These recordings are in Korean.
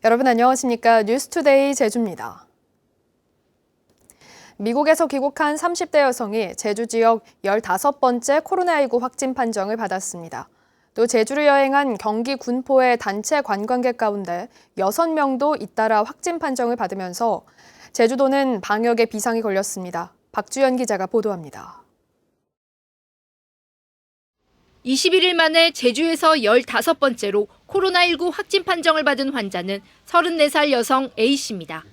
여러분 안녕하십니까? 뉴스투데이 제주입니다. 미국에서 귀국한 30대 여성이 제주 지역 15번째 코로나19 확진 판정을 받았습니다. 또 제주를 여행한 경기 군포의 단체 관광객 가운데 6명도 잇따라 확진 판정을 받으면서 제주도는 방역에 비상이 걸렸습니다. 박주연 기자가 보도합니다. 21일 만에 제주에서 15번째로 코로나19 확진 판정을 받은 환자는 34살 여성 A씨입니다.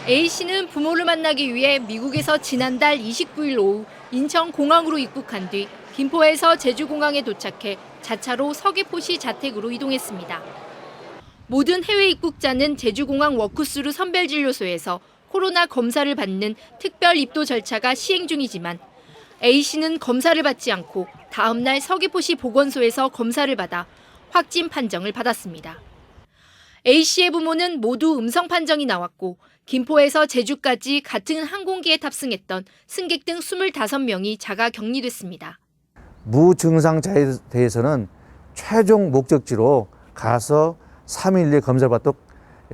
A씨는 부모를 만나기 위해 미국에서 지난달 29일 오후 인천공항으로 입국한 뒤 김포에서 제주공항에 도착해 자차로 서귀포시 자택으로 이동했습니다. 모든 해외 입국자는 제주공항 워크스루 선별진료소에서 코로나 검사를 받는 특별 입도 절차가 시행 중이지만 A씨는 검사를 받지 않고 다음 날 서귀포시 보건소에서 검사를 받아 확진 판정을 받았습니다. A씨의 부모는 모두 음성 판정이 나왔고 김포에서 제주까지 같은 항공기에 탑승했던 승객 등 25명이 자가 격리됐습니다. 무증상자에 대해서는 최종 목적지로 가서 3일 내에 검사를 받도록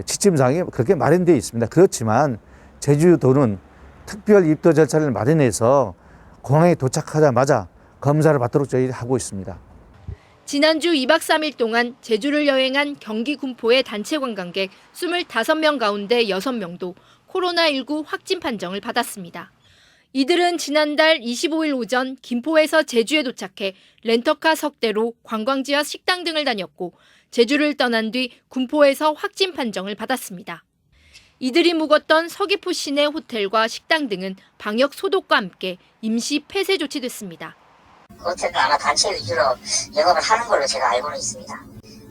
지침사항이 그렇게 마련되어 있습니다. 그렇지만 제주도는 특별 입도 절차를 마련해서 공항에 도착하자마자 검사를 받도록 저희 하고 있습니다. 지난주 2박 3일 동안 제주를 여행한 경기 군포의 단체 관광객 25명 가운데 6명도 코로나19 확진 판정을 받았습니다. 이들은 지난달 25일 오전 김포에서 제주에 도착해 렌터카 석 대로 관광지와 식당 등을 다녔고 제주를 떠난 뒤 군포에서 확진 판정을 받았습니다. 이들이 묵었던 서귀포 시내 호텔과 식당 등은 방역 소독과 함께 임시 폐쇄 조치됐습니다. 호텔은 아마 단체 위주로 영업을 하는 걸로 제가 알고는 있습니다.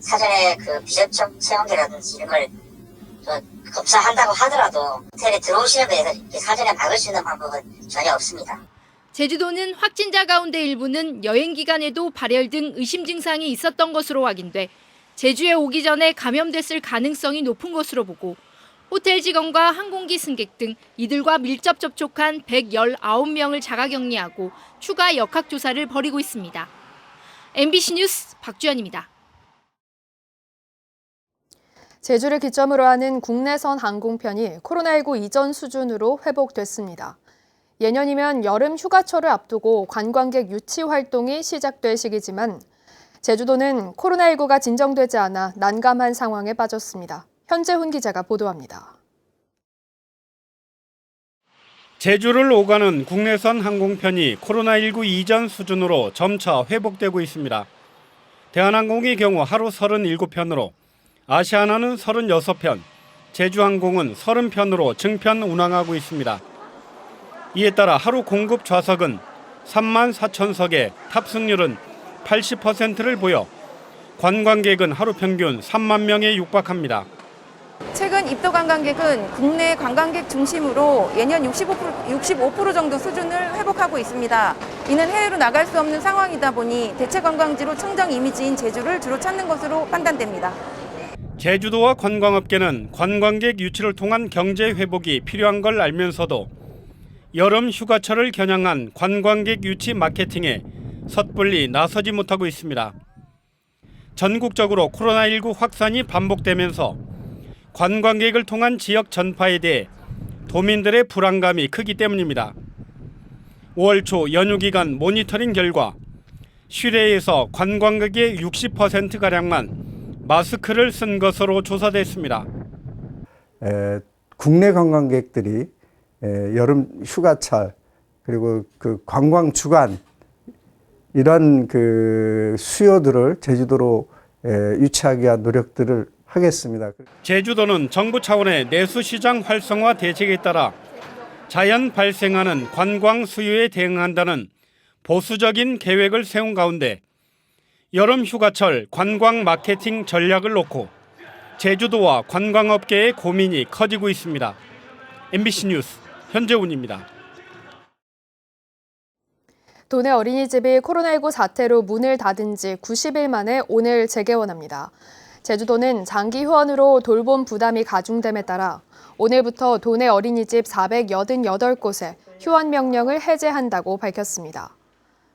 사전에 비접촉 체온계라든지 이런 걸 검사한다고 하더라도 호텔에 들어오시는 데에서 사전에 막을 수 있는 방법은 전혀 없습니다. 제주도는 확진자 가운데 일부는 여행 기간에도 발열 등 의심 증상이 있었던 것으로 확인돼 제주에 오기 전에 감염됐을 가능성이 높은 것으로 보고 호텔 직원과 항공기 승객 등 이들과 밀접 접촉한 119명을 자가격리하고 추가 역학조사를 벌이고 있습니다. MBC 뉴스 박주연입니다. 제주를 기점으로 하는 국내선 항공편이 코로나19 이전 수준으로 회복됐습니다. 예년이면 여름 휴가철을 앞두고 관광객 유치 활동이 시작될 시기지만 제주도는 코로나19가 진정되지 않아 난감한 상황에 빠졌습니다. 현재훈 기자가 보도합니다. 제주를 오가는 국내선 항공편이 코로나19 이전 수준으로 점차 회복되고 있습니다. 대한항공의 경우 하루 37편으로 아시아나는 36편, 제주항공은 30편으로 증편 운항하고 있습니다. 이에 따라 하루 공급 좌석은 34,000석에 탑승률은 80%를 보여 관광객은 하루 평균 3만 명에 육박합니다. 최근 입도 관광객은 국내 관광객 중심으로 예년 65% 정도 수준을 회복하고 있습니다. 이는 해외로 나갈 수 없는 상황이다 보니 대체 관광지로 청정 이미지인 제주를 주로 찾는 것으로 판단됩니다. 제주도와 관광업계는 관광객 유치를 통한 경제 회복이 필요한 걸 알면서도 여름 휴가철을 겨냥한 관광객 유치 마케팅에 섣불리 나서지 못하고 있습니다. 전국적으로 코로나19 확산이 반복되면서 관광객을 통한 지역 전파에 대해 도민들의 불안감이 크기 때문입니다. 5월 초 연휴 기간 모니터링 결과 실외에서 관광객의 60%가량만 마스크를 쓴 것으로 조사됐습니다. 국내 관광객들이 여름 휴가철 그리고 관광 주간 이런 수요들을 제주도로 유치하기 위한 노력들을 하겠습니다. 제주도는 정부 차원의 내수시장 활성화 대책에 따라 자연 발생하는 관광 수요에 대응한다는 보수적인 계획을 세운 가운데 여름 휴가철 관광 마케팅 전략을 놓고 제주도와 관광업계의 고민이 커지고 있습니다. MBC 뉴스 현재훈입니다. 도내 어린이집이 코로나19 사태로 문을 닫은 지 90일 만에 오늘 재개원합니다. 제주도는 장기 휴원으로 돌봄 부담이 가중됨에 따라 오늘부터 도내 어린이집 488곳에 휴원 명령을 해제한다고 밝혔습니다.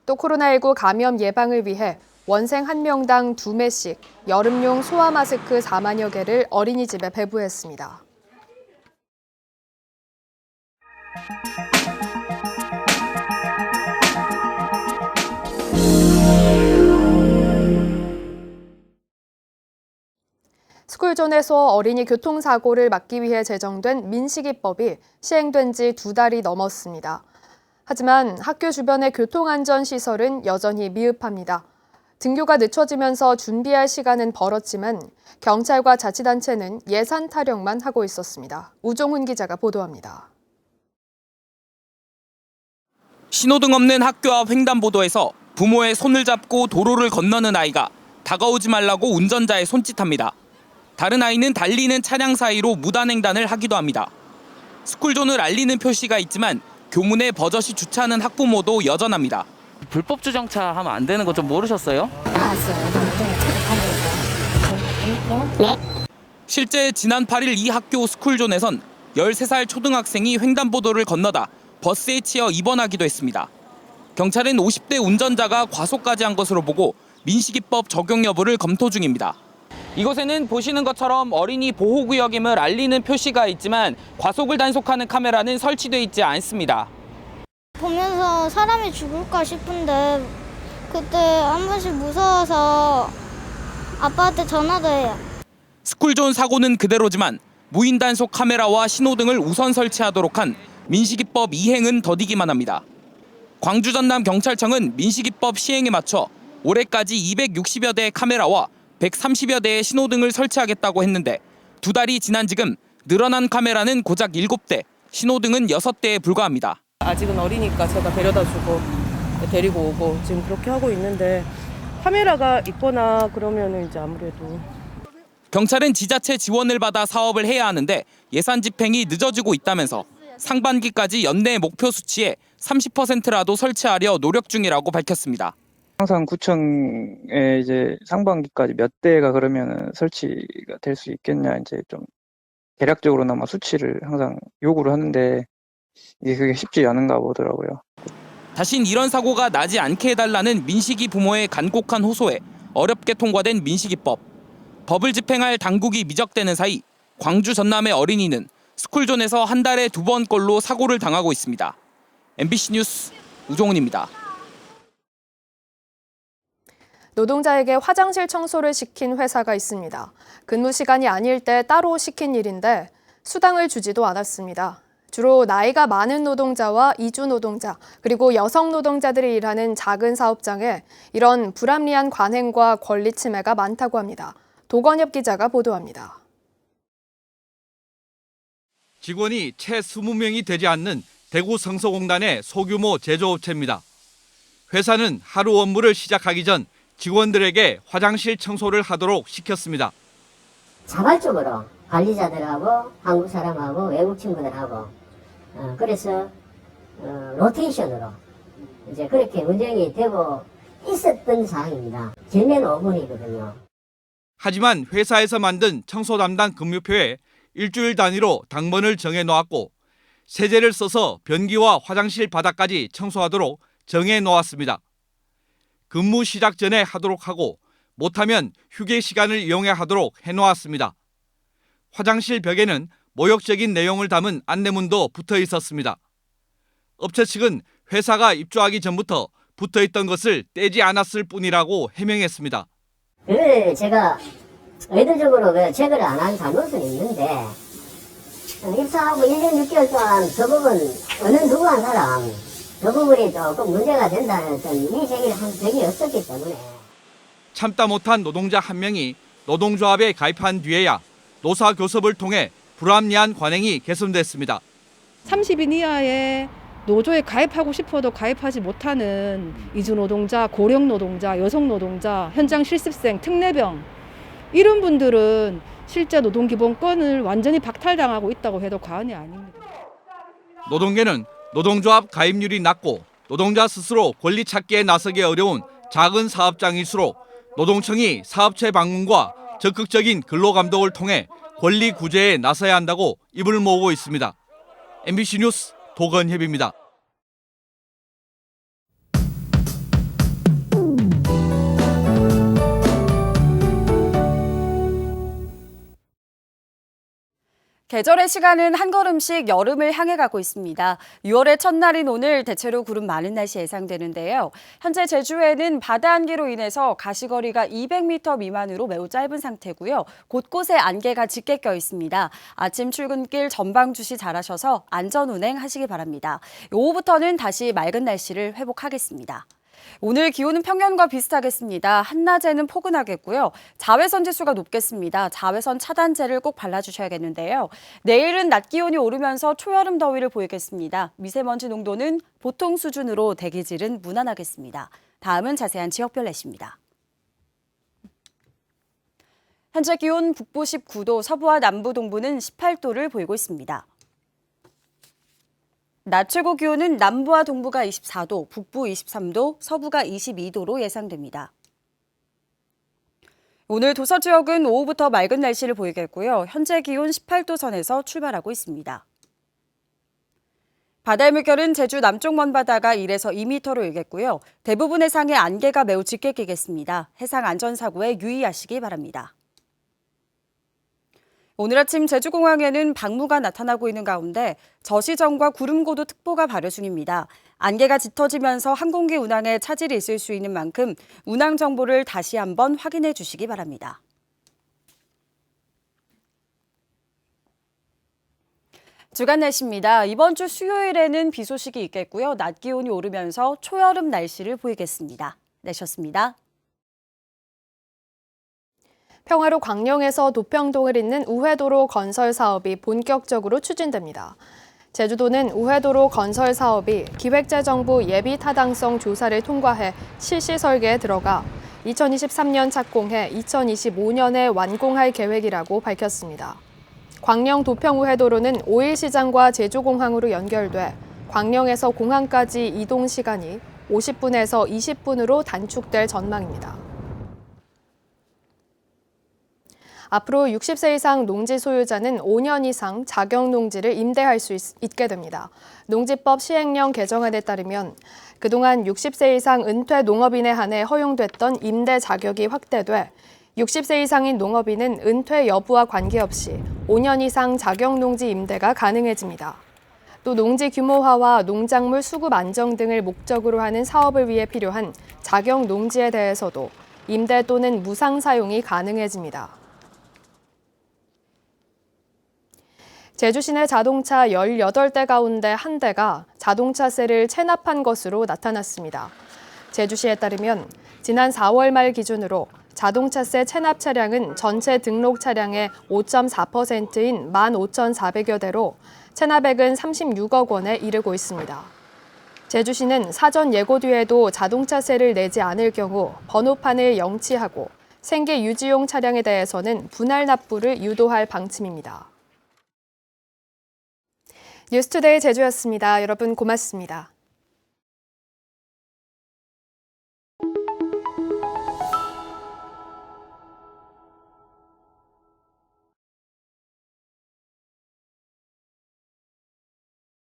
또 코로나19 감염 예방을 위해 원생 1명당 2매씩 여름용 소화 마스크 4만여 개를 어린이집에 배부했습니다. 스쿨존에서 어린이 교통사고를 막기 위해 제정된 민식이법이 시행된 지 2달이 넘었습니다. 하지만 학교 주변의 교통안전시설은 여전히 미흡합니다. 등교가 늦춰지면서 준비할 시간은 벌었지만 경찰과 자치단체는 예산 타령만 하고 있었습니다. 우종훈 기자가 보도합니다. 신호등 없는 학교 앞 횡단보도에서 부모의 손을 잡고 도로를 건너는 아이가 다가오지 말라고 운전자의 손짓합니다. 다른 아이는 달리는 차량 사이로 무단횡단을 하기도 합니다. 스쿨존을 알리는 표시가 있지만 교문에 버젓이 주차하는 학부모도 여전합니다. 불법 주정차 하면 안 되는 거 좀 모르셨어요? 실제 지난 8일 이 학교 스쿨존에선 13살 초등학생이 횡단보도를 건너다 버스에 치여 입원하기도 했습니다. 경찰은 50대 운전자가 과속까지 한 것으로 보고 민식이법 적용 여부를 검토 중입니다. 이곳에는 보시는 것처럼 어린이 보호구역임을 알리는 표시가 있지만 과속을 단속하는 카메라는 설치돼 있지 않습니다. 보면서 사람이 죽을까 싶은데 그때 한 번씩 무서워서 아빠한테 전화도 해요. 스쿨존 사고는 그대로지만 무인 단속 카메라와 신호등을 우선 설치하도록 한 민식이법 이행은 더디기만 합니다. 광주 전남 경찰청은 민식이법 시행에 맞춰 올해까지 260여 대의 카메라와 130여 대의 신호등을 설치하겠다고 했는데 2달이 지난 지금 늘어난 카메라는 고작 7대, 신호등은 6대에 불과합니다. 아직은 어리니까 제가 데려다주고 데리고 오고 지금 그렇게 하고 있는데 카메라가 있거나 그러면 이제 아무래도. 경찰은 지자체 지원을 받아 사업을 해야 하는데 예산 집행이 늦어지고 있다면서 상반기까지 연내 목표 수치에 30%라도 설치하려 노력 중이라고 밝혔습니다. 항상 구청에 이제 상반기까지 몇 대가 그러면 설치가 될 수 있겠냐 이제 좀 대략적으로나마 수치를 항상 요구를 하는데 이게 그게 쉽지 않은가 보더라고요. 다신 이런 사고가 나지 않게 해달라는 민식이 부모의 간곡한 호소에 어렵게 통과된 민식이법. 법을 집행할 당국이 미적되는 사이 광주 전남의 어린이는 스쿨존에서 한 달에 2번꼴로 사고를 당하고 있습니다. MBC 뉴스 우종훈입니다. 노동자에게 화장실 청소를 시킨 회사가 있습니다. 근무 시간이 아닐 때 따로 시킨 일인데 수당을 주지도 않았습니다. 주로 나이가 많은 노동자와 이주 노동자, 그리고 여성 노동자들이 일하는 작은 사업장에 이런 불합리한 관행과 권리 침해가 많다고 합니다. 도건엽 기자가 보도합니다. 직원이 채 20명이 되지 않는 대구 성서공단의 소규모 제조업체입니다. 회사는 하루 업무를 시작하기 전 직원들에게 화장실 청소를 하도록 시켰습니다. 자발적으로 관리자들하고 한국 사람하고 외국 친구들하고 그래서 로테이션으로 이제 그렇게 운영이 되고 있었던 상황입니다. 길면 5분이거든요. 하지만 회사에서 만든 청소 담당 근무표에 일주일 단위로 당번을 정해 놓았고 세제를 써서 변기와 화장실 바닥까지 청소하도록 정해 놓았습니다. 근무 시작 전에 하도록 하고 못하면 휴게 시간을 이용해 하도록 해놓았습니다. 화장실 벽에는 모욕적인 내용을 담은 안내문도 붙어 있었습니다. 업체 측은 회사가 입주하기 전부터 붙어 있던 것을 떼지 않았을 뿐이라고 해명했습니다. 제가 의도적으로 제거를 안 한 잘못은 있는데 입사하고 1년 6개월 동안 저 부분 어느 누구 한 사람 저 부분이 조금 문제가 된다는 어떤 이의 제기를 한 적이 없었기 때문에 참다 못한 노동자 한 명이 노동조합에 가입한 뒤에야 노사 교섭을 통해 불합리한 관행이 개선됐습니다. 30인 이하의 노조에 가입하고 싶어도 가입하지 못하는 이주 노동자, 고령 노동자, 여성 노동자, 현장 실습생, 특례병 이런 분들은 실제 노동기본권을 완전히 박탈당하고 있다고 해도 과언이 아닙니다. 노동계는 노동조합 가입률이 낮고 노동자 스스로 권리 찾기에 나서기 어려운 작은 사업장일수록 노동청이 사업체 방문과 적극적인 근로감독을 통해 권리 구제에 나서야 한다고 입을 모으고 있습니다. MBC 뉴스 도건협입니다. 계절의 시간은 한 걸음씩 여름을 향해 가고 있습니다. 6월의 첫날인 오늘 대체로 구름 많은 날씨 예상되는데요. 현재 제주에는 바다 안개로 인해서 가시거리가 200m 미만으로 매우 짧은 상태고요. 곳곳에 안개가 짙게 껴 있습니다. 아침 출근길 전방 주시 잘하셔서 안전 운행하시기 바랍니다. 오후부터는 다시 맑은 날씨를 회복하겠습니다. 오늘 기온은 평년과 비슷하겠습니다. 한낮에는 포근하겠고요. 자외선 지수가 높겠습니다. 자외선 차단제를 꼭 발라주셔야겠는데요. 내일은 낮 기온이 오르면서 초여름 더위를 보이겠습니다. 미세먼지 농도는 보통 수준으로 대기질은 무난하겠습니다. 다음은 자세한 지역별 날씨입니다. 현재 기온 북부 19도, 서부와 남부 동부는 18도를 보이고 있습니다. 낮 최고 기온은 남부와 동부가 24도, 북부 23도, 서부가 22도로 예상됩니다. 오늘 도서 지역은 오후부터 맑은 날씨를 보이겠고요. 현재 기온 18도 선에서 출발하고 있습니다. 바다의 물결은 제주 남쪽 먼바다가 1에서 2m로 일겠고요. 대부분 해상에 안개가 매우 짙게 끼겠습니다. 해상 안전사고에 유의하시기 바랍니다. 오늘 아침 제주공항에는 방무가 나타나고 있는 가운데 저시정과 구름고도특보가 발효 중입니다. 안개가 짙어지면서 항공기 운항에 차질이 있을 수 있는 만큼 운항 정보를 다시 한번 확인해 주시기 바랍니다. 주간 날씨입니다. 이번 주 수요일에는 비 소식이 있겠고요. 낮 기온이 오르면서 초여름 날씨를 보이겠습니다. 내셨습니다. 평화로 광령에서 도평동을 잇는 우회도로 건설 사업이 본격적으로 추진됩니다. 제주도는 우회도로 건설 사업이 기획재정부 예비 타당성 조사를 통과해 실시 설계에 들어가 2023년 착공해 2025년에 완공할 계획이라고 밝혔습니다. 광령 도평 우회도로는 5일 시장과 제주공항으로 연결돼 광령에서 공항까지 이동 시간이 50분에서 20분으로 단축될 전망입니다. 앞으로 60세 이상 농지 소유자는 5년 이상 자격 농지를 임대할 수 있게 됩니다. 농지법 시행령 개정안에 따르면 그동안 60세 이상 은퇴 농업인에 한해 허용됐던 임대 자격이 확대돼 60세 이상인 농업인은 은퇴 여부와 관계없이 5년 이상 자격 농지 임대가 가능해집니다. 또 농지 규모화와 농작물 수급 안정 등을 목적으로 하는 사업을 위해 필요한 자격 농지에 대해서도 임대 또는 무상 사용이 가능해집니다. 제주시내 자동차 18대 가운데 1대가 자동차세를 체납한 것으로 나타났습니다. 제주시에 따르면 지난 4월 말 기준으로 자동차세 체납 차량은 전체 등록 차량의 5.4%인 15,400여 대로 체납액은 36억 원에 이르고 있습니다. 제주시는 사전 예고 뒤에도 자동차세를 내지 않을 경우 번호판을 영치하고 생계 유지용 차량에 대해서는 분할 납부를 유도할 방침입니다. 뉴스투데이 제주였습니다. 여러분 고맙습니다.